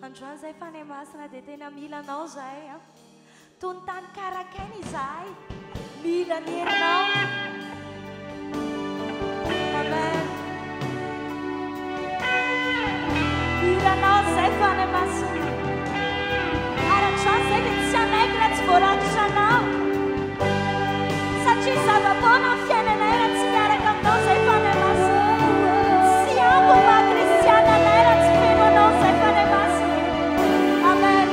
Androany zay fa ny masina dia tena mila anao zay a. Tony tany karakaina izahay, mila ny herinao. Amen. Mila anao zay fa ny masina. Aratrany zay dia tsy anaiky raha tsy voarakitra anao. Satria zava-poana ny fiainanay raha tsy miaraka aminao zay fa ny masina. Tsy ampy maha kristiananay raha tsy feno anao zay fa ny masina. Amen.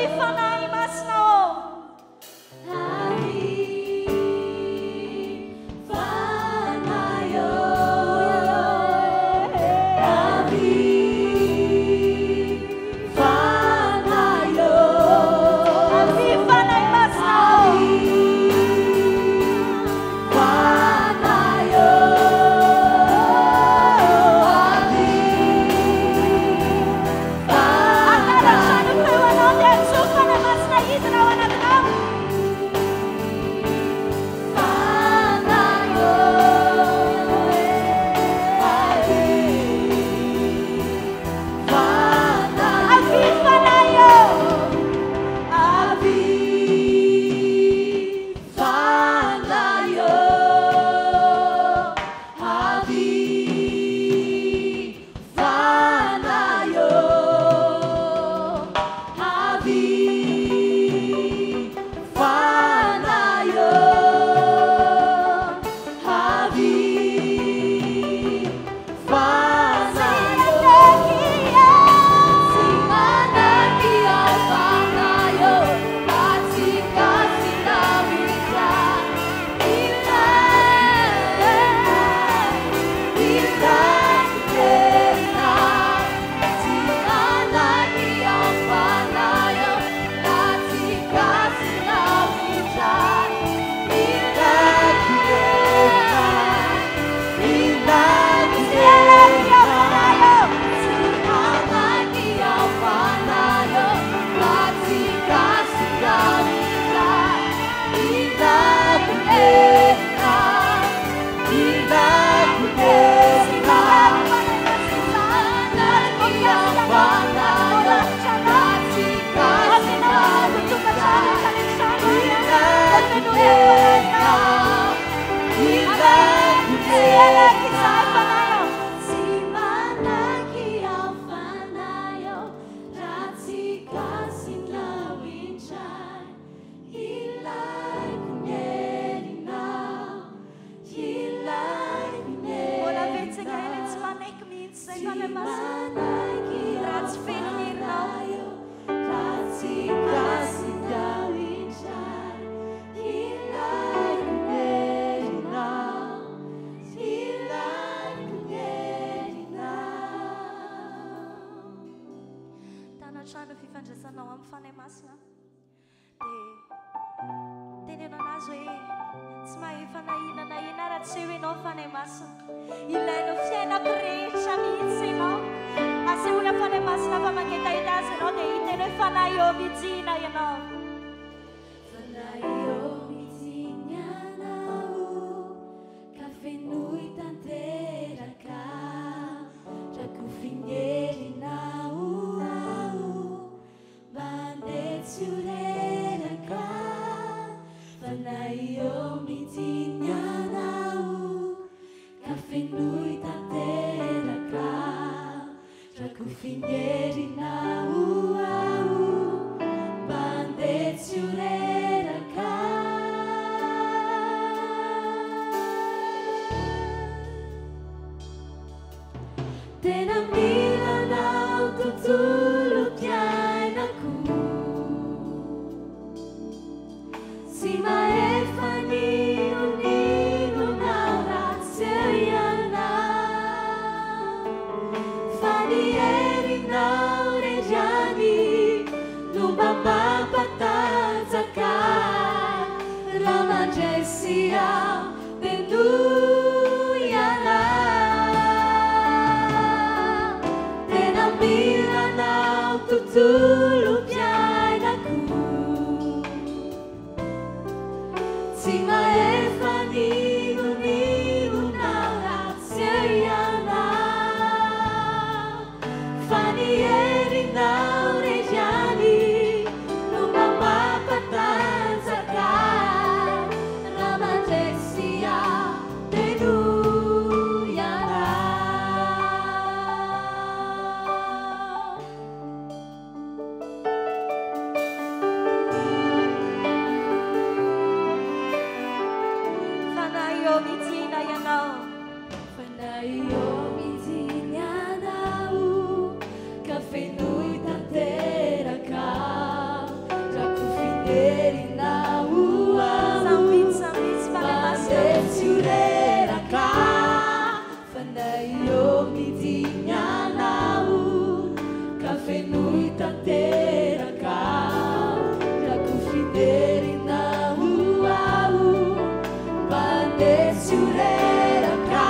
Fanayo anao amin'ny fanahy masina dia tenenao anazy hoe tsy mahefa nahinana ina raha tsy hoe ianao fanahy masina ilainao fiainako rehetra mihitsy ianao asehoana fanahy masina fa mangetahita azy ianao dia hiteny hoe fanahy eo mijina ianao fanahy eo mijiny anao ka fenoy tanteraka rako finyerinao ao mandeha tsy horeraka fanahy eo mijiny anao ka fenoy tanteraka rako finyerinao ao mandeha tsy horeraka tena milanao tontolo mpiainako sy mahefa ninonao ratsy ianao fa ny herinao reryany no mba mampatanjaka raha mandresy aho tenoy anao tena milanao tontolo mpiainako tsy mahefa ninonao ratsy ianao fa ny herinao reryany no mba mampatanjaka raha mandresy aho tenoy anao fanahy eo mijina ianao fanahy eo mijiny anao ka fenoy tanteraka rako finyerinao ao sambitsy fanahy masina mandeha tsy horeraka fanahy eo mijiny anao ka fenoy tanteraka rako finyerinao ao mandeha tsy horeraka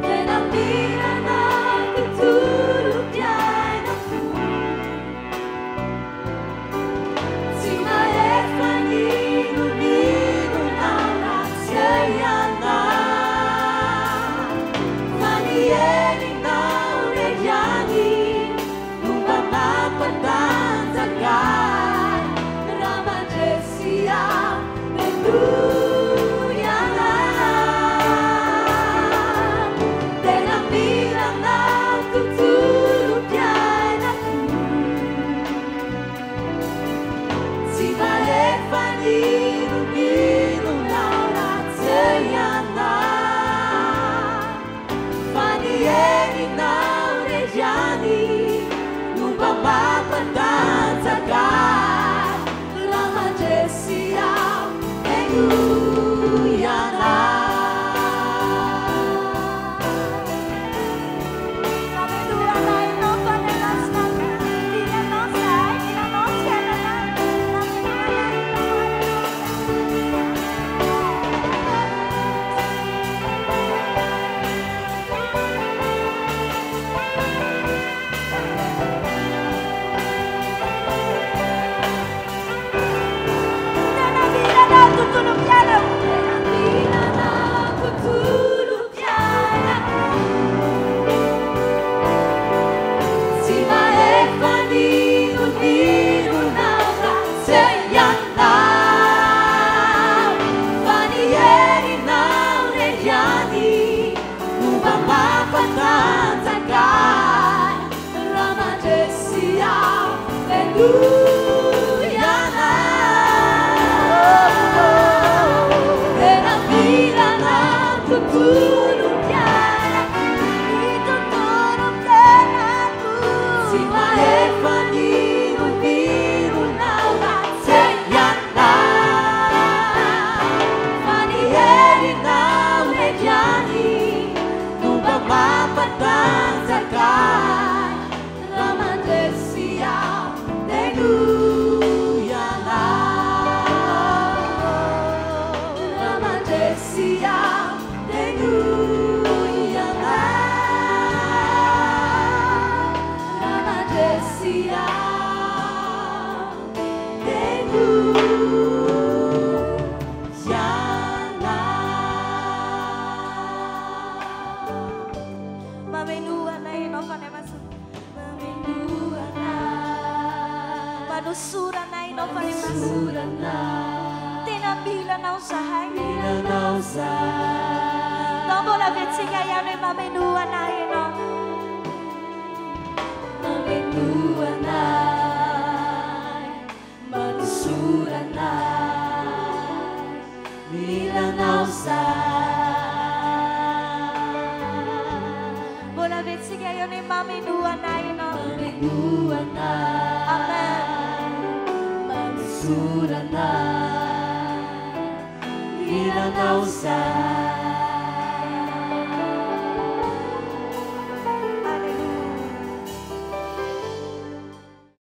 tena milanao tontolo mpiainako tsy mahefa ninonao ratsy ianao fa ny herinao reryany no mba mampatanjaka raha mandresy aho tenoy anao tena milanao tontolo mpiainako tsy mahefa ninonao ratsy ianao fa ny herinao reryany no mba mampatanjaka raha mandresy aho tenoy anao Sabedoana ianao fanahy masina tianao zahay tianao fiainana tena milanao tontolo mpiainako tena milanao tontolo mpiainako tsy mahefa ninonao ratsy ianao fa ny herinao reryany no mba mampatanjaka raha mandresy aho tenoy anao tena milanao tontolo mpiainako tontolo mpiainako tsy mahefa ninonao ratsy ianao fa ny herinao reryany no mba kai Ramandesia Denuya la Ramandesia Denuya la Ramandesia Manusura na inopalimasa tinambila na usahay Tombo la vetsika yano mamenua na ino Mamenua na Manusura na Bila na usahay Bola vetsika yano mamenua na ino Mamenua na Amen Surana, ila na usay.